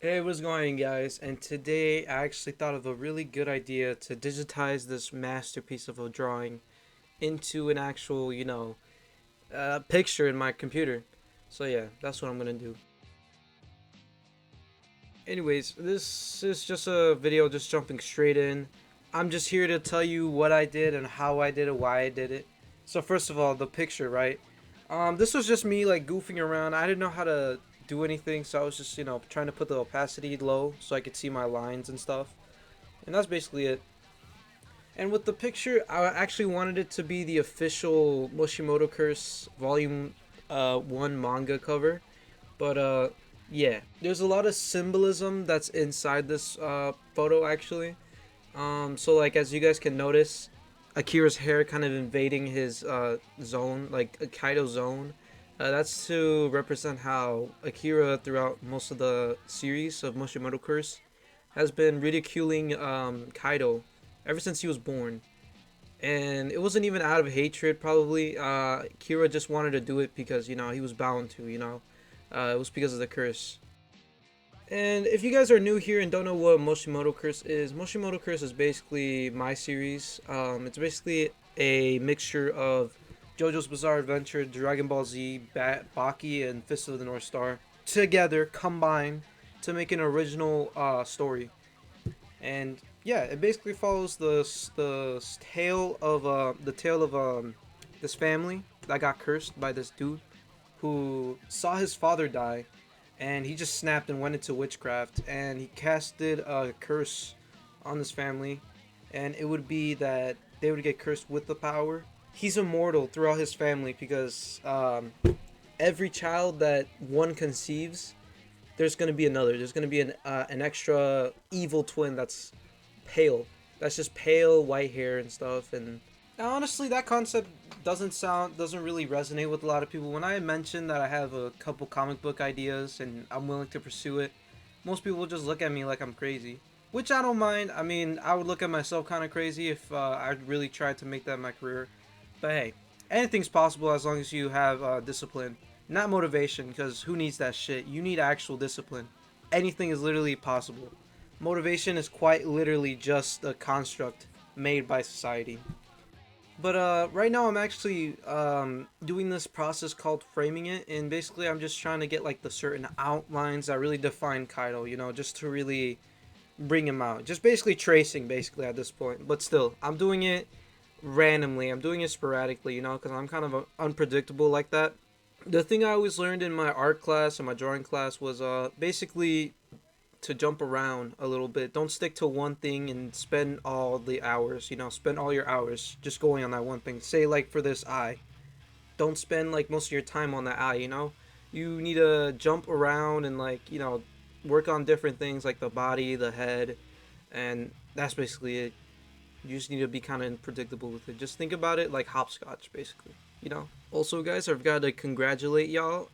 Hey, what's going on, guys? And today I actually thought of a really good idea to digitize this masterpiece of a drawing into an actual, picture in my computer. So yeah, that's what I'm gonna do. Anyways, this is just a video just jumping straight in. I'm just here to tell you what I did and how I did it, why I did it. So first of all, the picture, right? This was just me like goofing around. I didn't know how to do anything, so I was just, trying to put the opacity low so I could see my lines and stuff. And that's basically it. And with the picture, I actually wanted it to be the official Moshimoto Curse Volume 1 manga cover. But yeah, there's a lot of symbolism that's inside this photo actually. So like as you guys can notice, Akira's hair kind of invading his zone, like a Kaido zone. That's to represent how Akira, throughout most of the series of Moshimoto Curse, has been ridiculing Kaido ever since he was born. And it wasn't even out of hatred, probably. Kira just wanted to do it because, he was bound to, it was because of the curse. And if you guys are new here and don't know what Moshimoto Curse is basically my series. It's basically a mixture of JoJo's Bizarre Adventure, Dragon Ball Z, Baki, and Fist of the North Star together, combined to make an original story. And yeah, it basically follows the tale of this family that got cursed by this dude who saw his father die, and he just snapped and went into witchcraft, and he casted a curse on this family, and it would be that they would get cursed with the power. He's immortal throughout his family because every child that one conceives, there's going to be another. There's going to be an extra evil twin that's pale. That's just pale white hair and stuff. And honestly, that concept doesn't really resonate with a lot of people. When I mention that I have a couple comic book ideas and I'm willing to pursue it, most people just look at me like I'm crazy, which I don't mind. I mean, I would look at myself kind of crazy if I really tried to make that my career. But hey, anything's possible as long as you have discipline, not motivation. Because who needs that shit? You need actual discipline. Anything is literally possible. Motivation is quite literally just a construct made by society. But right now I'm actually doing this process called framing it, and basically I'm just trying to get like the certain outlines that really define Kaido, just to really bring him out. Just basically tracing, basically at this point. But still, I'm doing it randomly. I'm doing it sporadically, because I'm kind of unpredictable like that. The thing I always learned in my art class and my drawing class was basically to jump around a little bit. Don't stick to one thing and spend all the hours, spend all your hours just going on that one thing. Say like for this eye, don't spend like most of your time on that eye. You need to jump around and like, work on different things like the body, the head, and that's basically it. You just need to be kind of unpredictable with it. Just think about it like hopscotch, basically. Also, guys, I've got to congratulate y'all.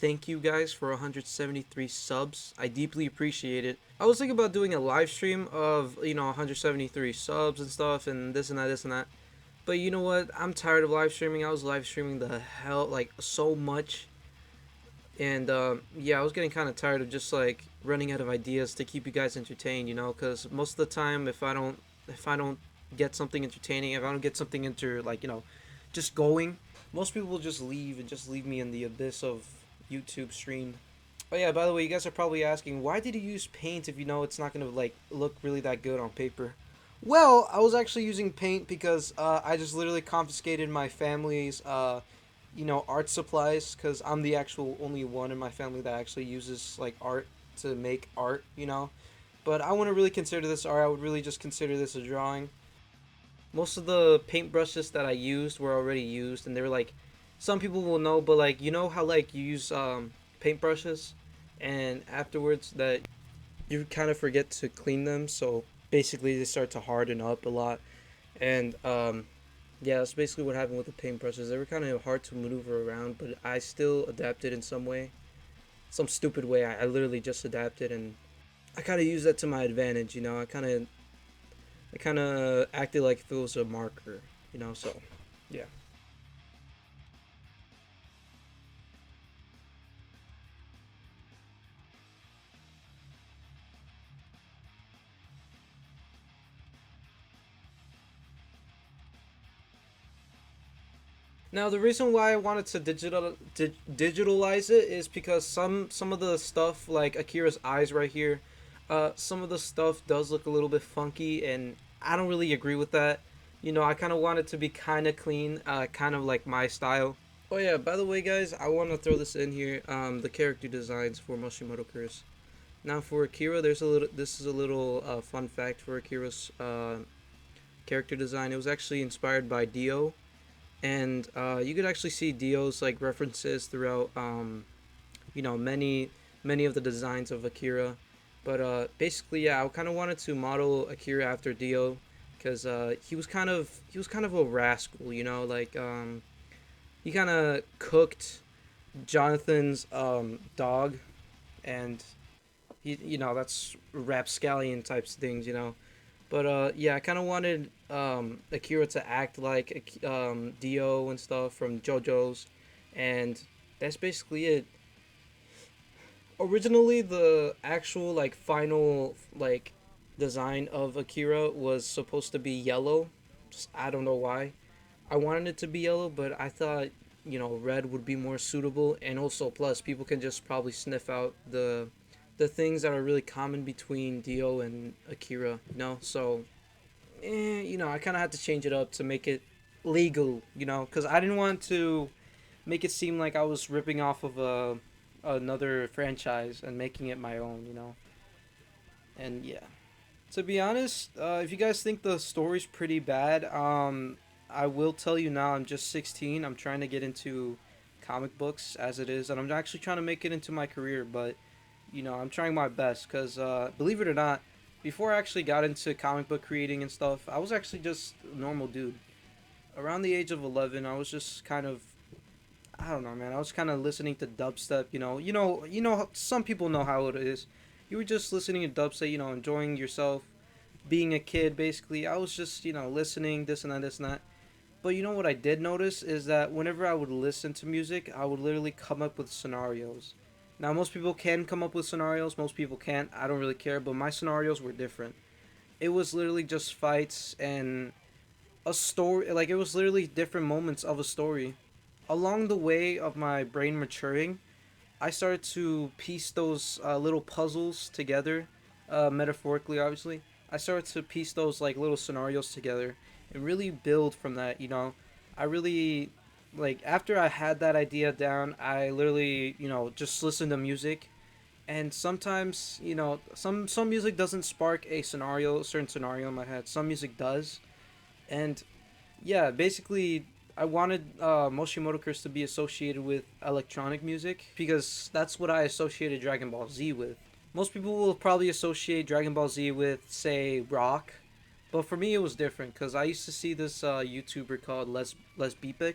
Thank you guys for 173 subs. I deeply appreciate it. I was thinking about doing a live stream of 173 subs and stuff, and this and that. But you know what? I'm tired of live streaming. I was live streaming the hell like so much, and yeah, I was getting kind of tired of just like running out of ideas to keep you guys entertained. Because most of the time, if I don't get something entertaining, if I don't get something into like just going, most people will just leave and just leave me in the abyss of YouTube stream. Oh yeah, by the way, you guys are probably asking, why did you use paint if you know it's not gonna like look really that good on paper? Well, I was actually using paint because I just literally confiscated my family's art supplies because I'm the actual only one in my family that actually uses like art to make art. But I wouldn't really consider this art. I would really just consider this a drawing. Most of the paintbrushes that I used were already used, and they were like, some people will know, but like how like you use paintbrushes, and afterwards that you kind of forget to clean them, so basically they start to harden up a lot, and yeah, that's basically what happened with the paintbrushes. They were kind of hard to maneuver around, but I still adapted in some way, some stupid way. I literally just adapted, and I kind of used that to my advantage. I kind of acted like if it was a marker. So yeah. Now, the reason why I wanted to digitalize it is because some of the stuff, like Akira's eyes right here, some of the stuff does look a little bit funky, and I don't really agree with that. You know, I kind of want it to be kind of clean, kind of like my style. Oh yeah, by the way, guys, I want to throw this in here. The character designs for Moshimoto Curse. Now, for Akira, there's a little. This is a little fun fact for Akira's character design. It was actually inspired by Dio, and you could actually see Dio's like references throughout you know, many of the designs of Akira. But basically, yeah, I kind of wanted to model Akira after Dio because he was kind of a rascal, you know, like he kind of cooked Jonathan's dog, and he, you know, that's rapscallion types of things, you know. But yeah, I kind of wanted Akira to act like Dio and stuff from JoJo's, and that's basically it. Originally, the actual like final like design of Akira was supposed to be yellow. Just, I don't know why. I wanted it to be yellow, but I thought, you know, red would be more suitable, and also plus people can just probably sniff out the things that are really common between Dio and Akira, you know. So you know, I kind of had to change it up to make it legal, you know, because I didn't want to make it seem like I was ripping off of another franchise and making it my own, you know. And yeah, to be honest, if you guys think the story's pretty bad, I will tell you now. I'm just 16. I'm trying to get into comic books as it is, and I'm actually trying to make it into my career. But you know, I'm trying my best because believe it or not, before I actually got into comic book creating and stuff, I was actually just a normal dude. Around the age of 11, I was just kind of, I don't know, man. I was kind of listening to dubstep. Some people know how it is. You were just listening to dubstep, you know, enjoying yourself, being a kid. Basically, I was just, you know, listening this and that, this and that. But you know what I did notice is that whenever I would listen to music, I would literally come up with scenarios. Now, most people can come up with scenarios. Most people can't. I don't really care. But my scenarios were different. It was literally just fights and a story. Like, it was literally different moments of a story. Along the way of my brain maturing, I started to piece those little puzzles together, metaphorically, obviously. I started to piece those like little scenarios together and really build from that. You know, I really like after I had that idea down, I literally, you know, just listened to music. And sometimes, you know, some music doesn't spark a certain scenario in my head. Some music does, and yeah, basically, I wanted Moshimoto Curse to be associated with electronic music because that's what I associated Dragon Ball Z with. Most people will probably associate Dragon Ball Z with, say, rock, but for me it was different because I used to see this YouTuber called Les Beepic,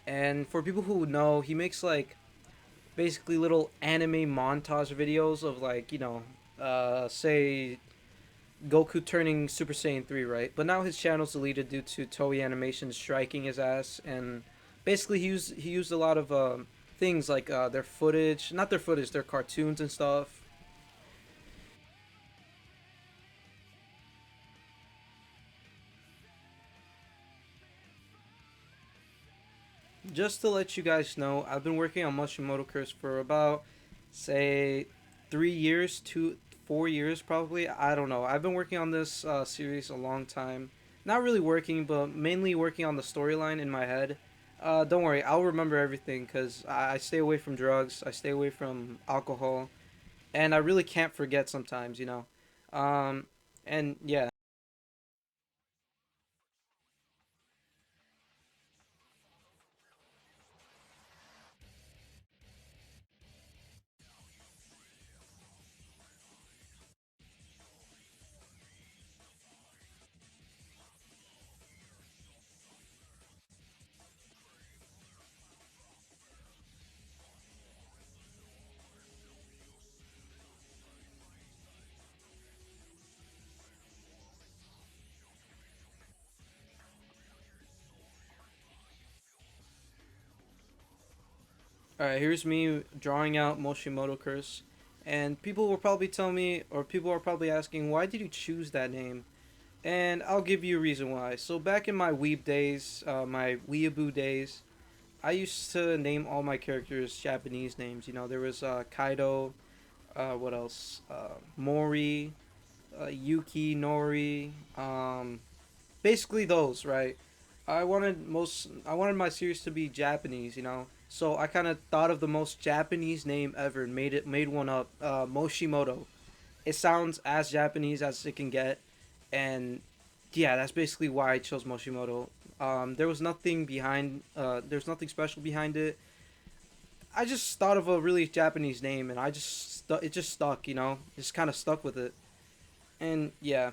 and for people who know, he makes like basically little anime montage videos of like, you know, say Goku turning Super Saiyan 3, right? But now his channel's deleted due to Toei Animation striking his ass, and basically he used a lot of things like their footage, not their footage, their cartoons and stuff. Just to let you guys know, I've been working on Moshimoto Curse for about, say, 3 years, 4 years probably. I don't know. I've been working on this series a long time. Not really working, but mainly working on the storyline in my head. Don't worry, I'll remember everything because I stay away from drugs, I stay away from alcohol, and I really can't forget sometimes, you know. Um, and yeah. Alright, here's me drawing out Moshimoto Curse. And people will probably tell me, or people are probably asking, why did you choose that name? And I'll give you a reason why. So back in my weeb days, my weeaboo days, I used to name all my characters Japanese names. You know, there was Kaido. What else? Mori, Yuki, Nori. Basically those, right? I wanted my series to be Japanese, you know. So I kind of thought of the most Japanese name ever and made one up. Moshimoto. It sounds as Japanese as it can get, and yeah, that's basically why I chose Moshimoto. There was nothing behind. There's nothing special behind it. I just thought of a really Japanese name, and it just stuck. You know, just kind of stuck with it. And yeah,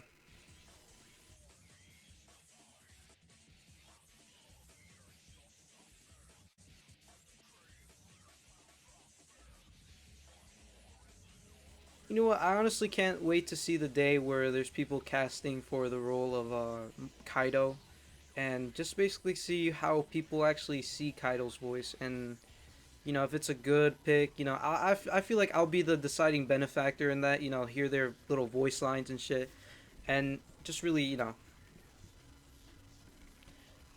you know what? I honestly can't wait to see the day where there's people casting for the role of Kaido, and just basically see how people actually see Kaido's voice, and you know if it's a good pick. You know, I feel like I'll be the deciding benefactor in that. You know, hear their little voice lines and shit, and just really, you know,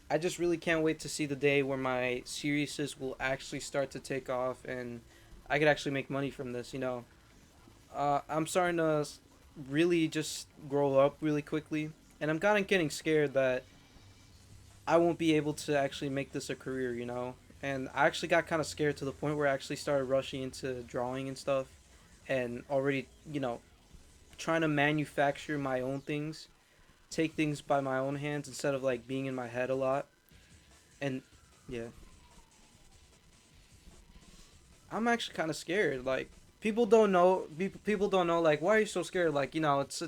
I just really can't wait to see the day where my series will actually start to take off, and I could actually make money from this. You know, I'm starting to really just grow up really quickly, and I'm kind of getting scared that I won't be able to actually make this a career. You know, and I actually got kind of scared to the point where I actually started rushing into drawing and stuff, and already, you know, trying to manufacture my own things, take things by my own hands instead of like being in my head a lot. And yeah, I'm actually kind of scared. Like people don't know. People don't know. Like why are you so scared? Like you know, it's.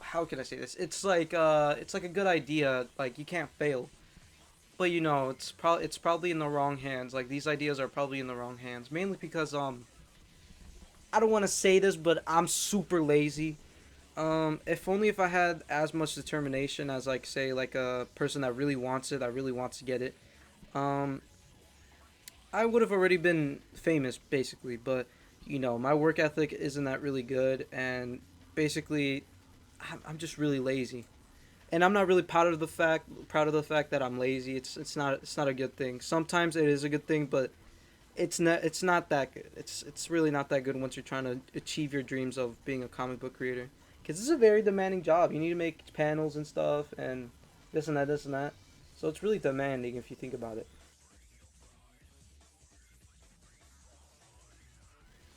How can I say this? It's like a good idea. Like you can't fail. But you know, it's probably in the wrong hands. Like these ideas are probably in the wrong hands. Mainly because I don't want to say this, but I'm super lazy. If only if I had as much determination as like say like a person that really wants it, that really wants to get it. Um, I would have already been famous basically, but you know my work ethic isn't that really good, and basically I'm just really lazy, and I'm not really proud of the fact that I'm lazy. It's not a good thing. Sometimes it is a good thing, but it's not that good. It's really not that good once you're trying to achieve your dreams of being a comic book creator, because it's a very demanding job. You need to make panels and stuff, and this and that. So it's really demanding if you think about it.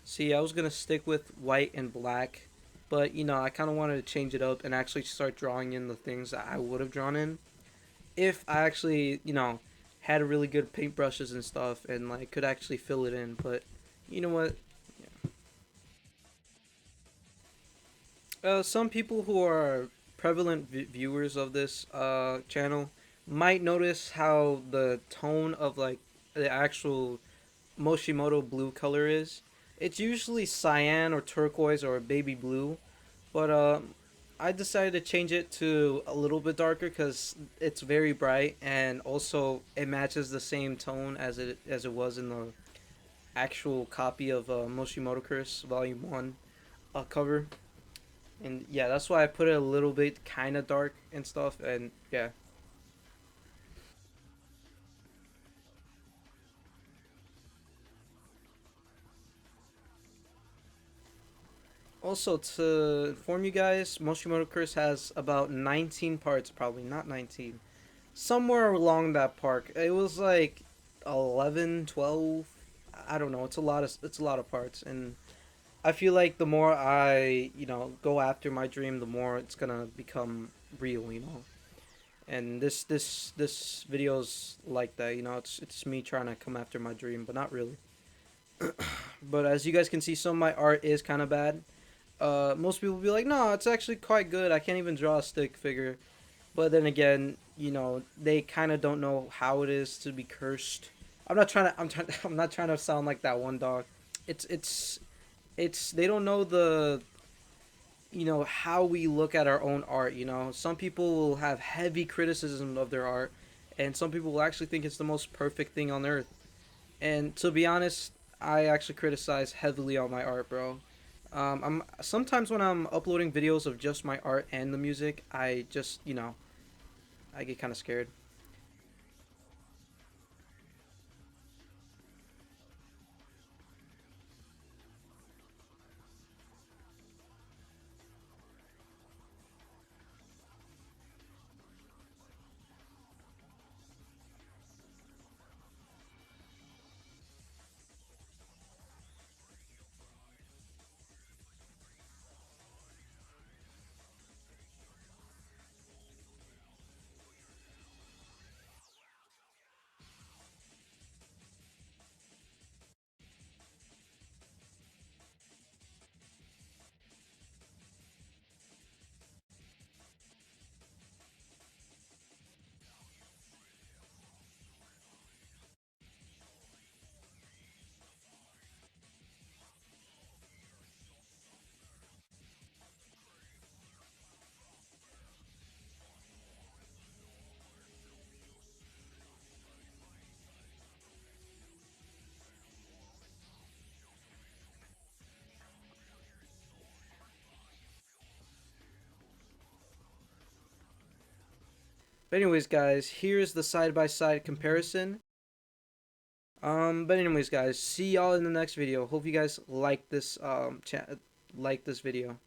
See, I was gonna stick with white and black, but you know, I kind of wanted to change it up and actually start drawing in the things that I would have drawn in if I actually, you know, had really good paintbrushes and stuff and like could actually fill it in. But you know what? Some people who are prevalent viewers of this channel might notice how the tone of like the actual Moshimoto blue color is. It's usually cyan or turquoise or baby blue, but I decided to change it to a little bit darker because it's very bright and also it matches the same tone as it was in the actual copy of Moshimoto Curse Volume One cover. And yeah, that's why I put it a little bit kind of dark and stuff. And yeah, also, to inform you guys, Moshimoto Curse has about 19 parts, probably not 19. Somewhere along that park. It was like 11, 12. I don't know. It's a lot of parts, and I feel like the more I, you know, go after my dream, the more it's going to become real, you know. And this video's like that, you know. It's me trying to come after my dream, but not really. But as you guys can see, some of my art is kind of bad. Most people will be like, no, it's actually quite good. I can't even draw a stick figure. But then again, you know, they kind of don't know how it is to be cursed. I'm not trying to sound like that one dog. It's it's they don't know the, you know, how we look at our own art, you know. Some people will have heavy criticism of their art, and some people will actually think it's the most perfect thing on earth. And to be honest, I actually criticize heavily on my art, bro. I'm sometimes when I'm uploading videos of just my art and the music, I just, you know, I get kind of scared. But anyways, guys, here's the side-by-side comparison. But anyways, guys, see y'all in the next video. Hope you guys like this like this video.